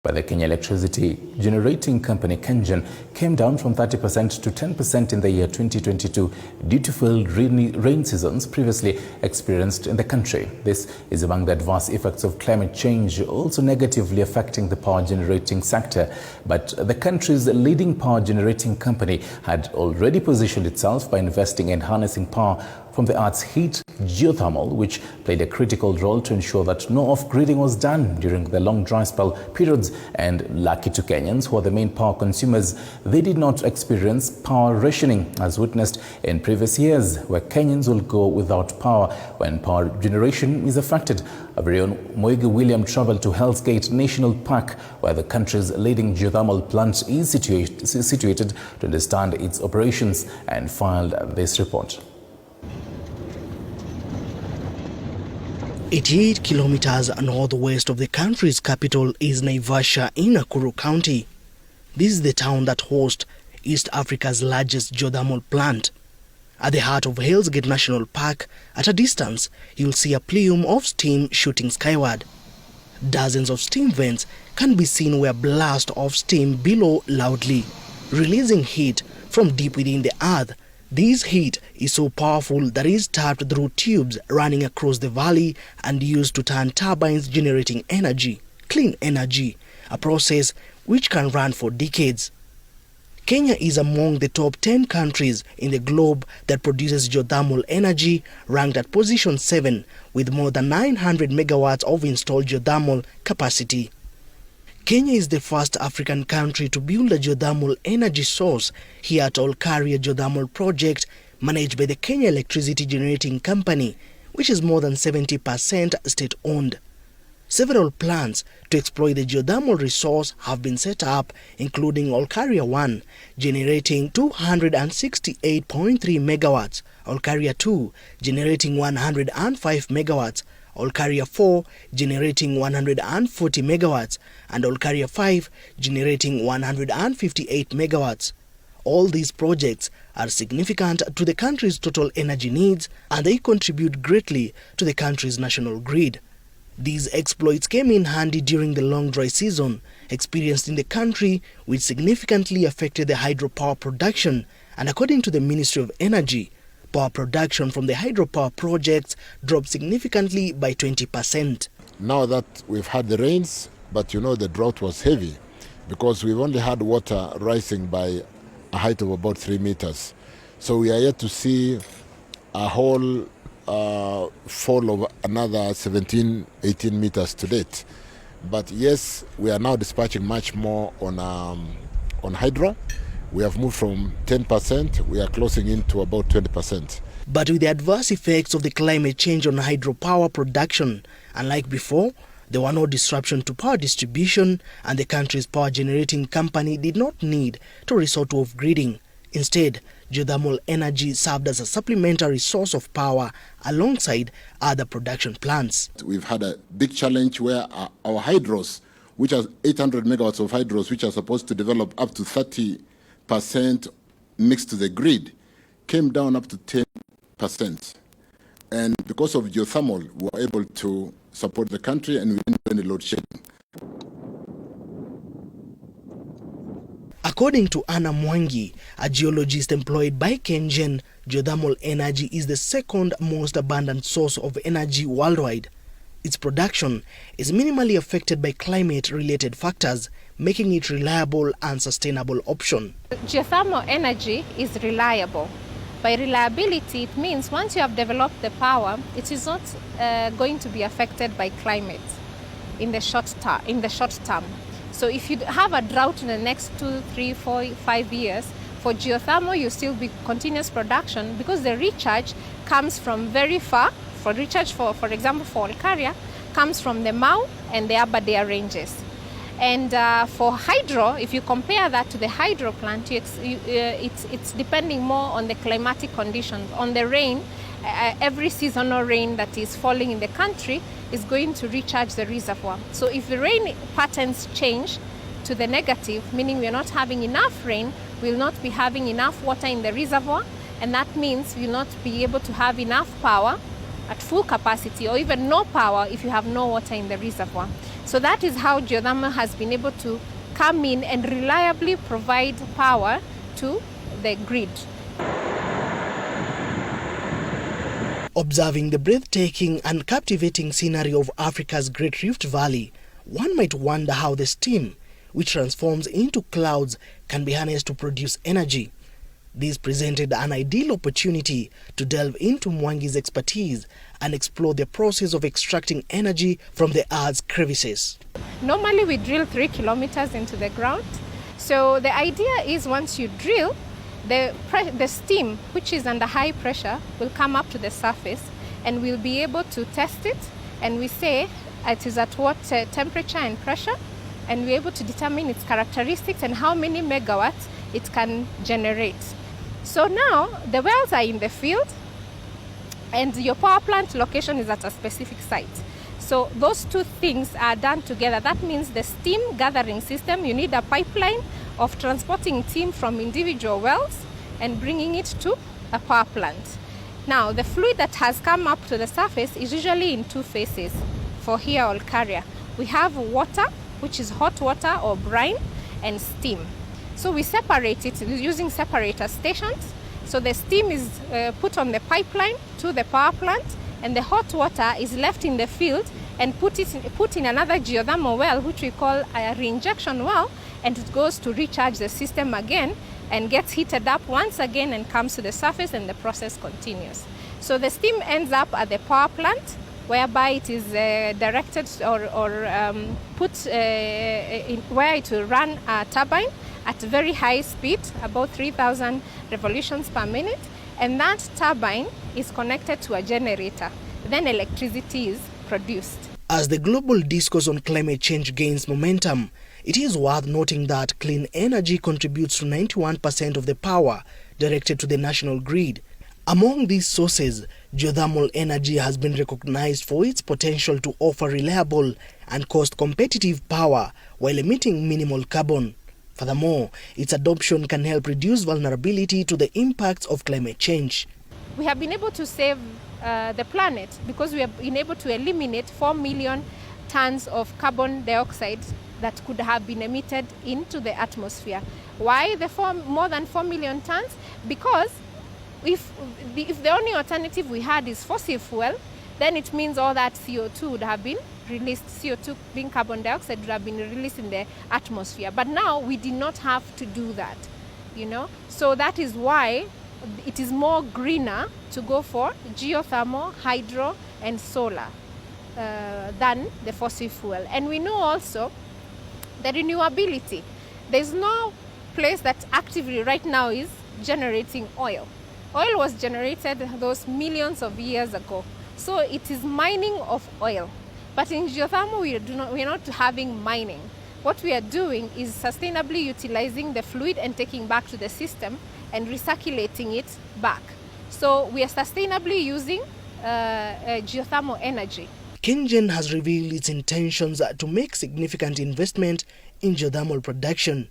by the Kenya Electricity Generating Company, KENGEN, came down from 30% to 10% in the year 2022 due to failed rain seasons previously experienced in the country. This is among the adverse effects of climate change, also negatively affecting the power generating sector. But the country's leading power generating company had already positioned itself by investing in harnessing power from the earth's heat, geothermal, which played a critical role to ensure that no off-gridding was done during the long dry spell periods. And lucky to Kenyans, who are the main power consumers, they did not experience power rationing as witnessed in previous years, where Kenyans will go without power when power generation is affected. Our very own Moigi William traveled to Hell's Gate National Park, where the country's leading geothermal plant is situated, to understand its operations, and filed this report. 88 kilometers northwest of the country's capital is Naivasha in Nakuru County. This is the town that hosts East Africa's largest geothermal plant. At the heart of Hell's Gate National Park, at a distance, you'll see a plume of steam shooting skyward. Dozens of steam vents can be seen where blasts of steam bellow loudly, releasing heat from deep within the earth. This heat is so powerful that it is tapped through tubes running across the valley and used to turn turbines generating energy, clean energy, a process which can run for decades. Kenya is among the top 10 countries in the globe that produces geothermal energy, ranked at position 7 with more than 900 megawatts of installed geothermal capacity. Kenya is the first African country to build a geothermal energy source here at Olkaria Geothermal Project, managed by the Kenya Electricity Generating Company, which is more than 70% state-owned. Several plants to exploit the geothermal resource have been set up, including Olkaria 1, generating 268.3 megawatts, Olkaria 2, generating 105 megawatts, Olkaria 4 generating 140 megawatts, and Olkaria 5 generating 158 megawatts. All these projects are significant to the country's total energy needs, and they contribute greatly to the country's national grid. These exploits came in handy during the long dry season experienced in the country, which significantly affected the hydropower production, and according to the Ministry of Energy, power production from the hydropower projects dropped significantly by 20%. Now that we've had the rains, but you know the drought was heavy because we've only had water rising by a height of about 3 meters. So we are yet to see a whole fall of another 17, 18 meters to date. But yes, we are now dispatching much more on hydro. We have moved from 10%, we are closing in to about 20%. But with the adverse effects of the climate change on hydropower production, unlike before, there were no disruption to power distribution, and the country's power generating company did not need to resort to off-gridding. Instead, geothermal energy served as a supplementary source of power alongside other production plants. We've had a big challenge where our hydros, which are 800 megawatts of hydros, which are supposed to develop up to 30% mixed to the grid, came down up to 10%. And because of geothermal, we were able to support the country and we didn't do any load shedding. According to Anna Mwangi, a geologist employed by KENGEN, geothermal energy is the second most abundant source of energy worldwide. Its production is minimally affected by climate-related factors, making it reliable and sustainable option. Geothermal energy is reliable. By reliability, it means once you have developed the power, it is not going to be affected by climate in the short term. So if you have a drought in the next 2, 3, 4, 5 years, for geothermal you still be continuous production because the recharge comes from very far. For recharge, for example, for Olkaria, comes from the Mau and the Aberdare ranges. And for hydro, if you compare that to the hydro plant, it's depending more on the climatic conditions, on the rain. Every seasonal rain that is falling in the country is going to recharge the reservoir. So if the rain patterns change to the negative, meaning we're not having enough rain, we'll not be having enough water in the reservoir, and that means we'll not be able to have enough power at full capacity, or even no power if you have no water in the reservoir. So that is how geothermal has been able to come in and reliably provide power to the grid. Observing the breathtaking and captivating scenery of Africa's Great Rift Valley, one might wonder how the steam, which transforms into clouds, can be harnessed to produce energy. This presented an ideal opportunity to delve into Mwangi's expertise and explore the process of extracting energy from the Earth's crevices. Normally we drill 3 kilometers into the ground. So the idea is once you drill, the steam, which is under high pressure, will come up to the surface and we'll be able to test it. And we say it is at what temperature and pressure, and we're able to determine its characteristics and how many megawatts it can generate. So now the wells are in the field and your power plant location is at a specific site. So those two things are done together. That means the steam gathering system, you need a pipeline of transporting steam from individual wells and bringing it to a power plant. Now the fluid that has come up to the surface is usually in 2 phases. For here, Olkaria, we have water, which is hot water or brine, and steam. So we separate it using separator stations. So the steam is put on the pipeline to the power plant, and the hot water is left in the field and put in another geothermal well, which we call a reinjection well, and it goes to recharge the system again and gets heated up once again and comes to the surface, and the process continues. So the steam ends up at the power plant, whereby it is directed or put in where it will run a turbine at very high speed, about 3,000 revolutions per minute, and that turbine is connected to a generator. Then electricity is produced. As the global discourse on climate change gains momentum, it is worth noting that clean energy contributes to 91% of the power directed to the national grid. Among these sources, geothermal energy has been recognized for its potential to offer reliable and cost-competitive power while emitting minimal carbon. Furthermore, its adoption can help reduce vulnerability to the impacts of climate change. We have been able to save the planet because we have been able to eliminate 4 million tons of carbon dioxide that could have been emitted into the atmosphere. Why more than 4 million tons? Because if the only alternative we had is fossil fuel, then it means all that CO2 would have been released, CO2 being carbon dioxide would have been released in the atmosphere. But now we did not have to do that, you know. So that is why it is more greener to go for geothermal, hydro and solar than the fossil fuel. And we know also the renewability. There's no place that actively right now is generating oil. Oil was generated those millions of years ago. So it is mining of oil. But in geothermal, we are not having mining. What we are doing is sustainably utilizing the fluid and taking back to the system and recirculating it back. So we are sustainably using geothermal energy. KenGen has revealed its intentions to make significant investment in geothermal production.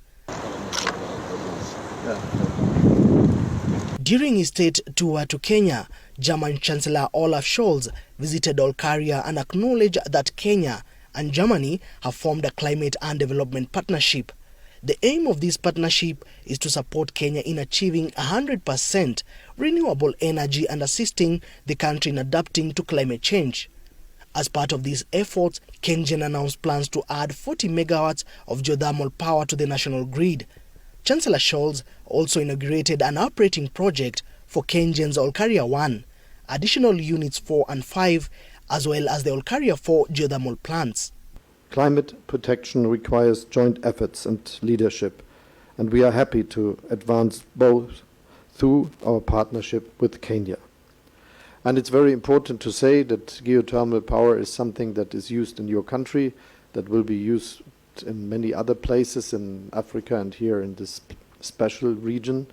During his state tour to Kenya, German Chancellor Olaf Scholz visited Olkaria and acknowledged that Kenya and Germany have formed a climate and development partnership. The aim of this partnership is to support Kenya in achieving 100% renewable energy and assisting the country in adapting to climate change. As part of these efforts, KenGen announced plans to add 40 megawatts of geothermal power to the national grid. Chancellor Scholz also inaugurated an operating project for KenGen's Olkaria 1, additional units 4 and 5, as well as the Olkaria 4 geothermal plants. Climate protection requires joint efforts and leadership, and we are happy to advance both through our partnership with Kenya. And it's very important to say that geothermal power is something that is used in your country, that will be used in many other places in Africa and here in this special region,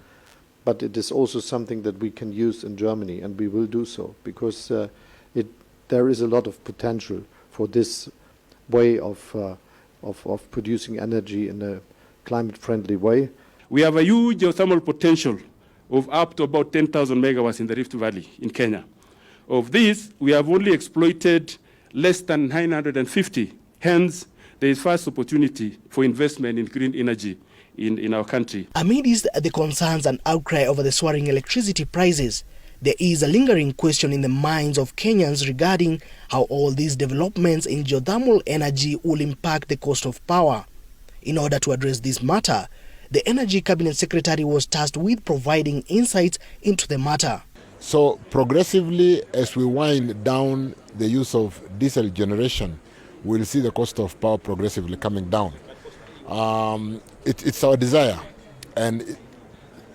but it is also something that we can use in Germany, and we will do so because there is a lot of potential for this way of producing energy in a climate-friendly way. We have a huge geothermal potential of up to about 10,000 megawatts in the Rift Valley in Kenya. Of this, we have only exploited less than 950. Hence, there is first opportunity for investment in green energy in our country. Amidst the concerns and outcry over the soaring electricity prices, there is a lingering question in the minds of Kenyans regarding how all these developments in geothermal energy will impact the cost of power. In order to address this matter, the Energy Cabinet Secretary was tasked with providing insights into the matter. So progressively, as we wind down the use of diesel generation, we'll see the cost of power progressively coming down. It's our desire, and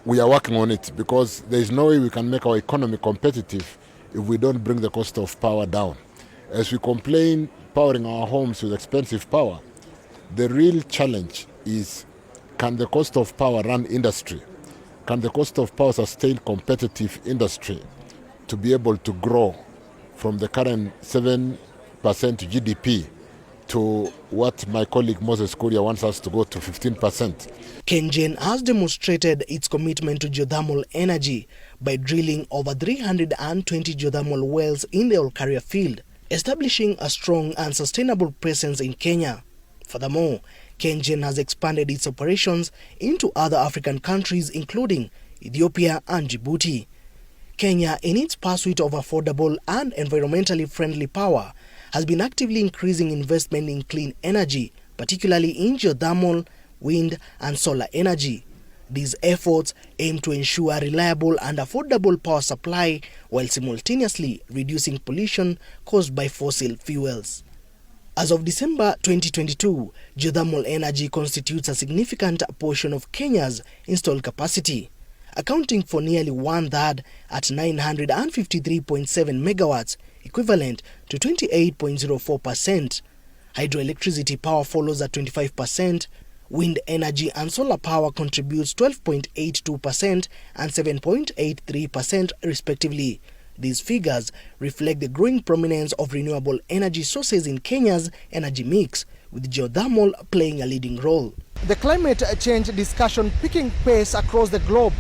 we are working on it, because there is no way we can make our economy competitive if we don't bring the cost of power down. As we complain powering our homes with expensive power, the real challenge is, can the cost of power run industry? Can the cost of power sustain competitive industry to be able to grow from the current 7% GDP to what my colleague Moses Kuria wants us to go to 15%. KenGen has demonstrated its commitment to geothermal energy by drilling over 320 geothermal wells in the Olkaria field, establishing a strong and sustainable presence in Kenya. Furthermore, KenGen has expanded its operations into other African countries, including Ethiopia and Djibouti. Kenya, in its pursuit of affordable and environmentally friendly power, has been actively increasing investment in clean energy, particularly in geothermal, wind and solar energy. These efforts aim to ensure reliable and affordable power supply while simultaneously reducing pollution caused by fossil fuels. As of December 2022, geothermal energy constitutes a significant portion of Kenya's installed capacity, accounting for nearly one-third at 953.7 megawatts, equivalent to 28.04%. Hydroelectricity power follows at 25%. Wind energy and solar power contributes 12.82% and 7.83% respectively. These figures reflect the growing prominence of renewable energy sources in Kenya's energy mix, with geothermal playing a leading role. The climate change discussion picking pace across the globe,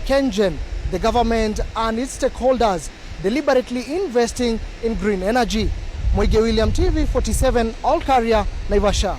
KenGen, the government and its stakeholders deliberately investing in green energy. Mwige William, TV 47, Olkaria, Naivasha.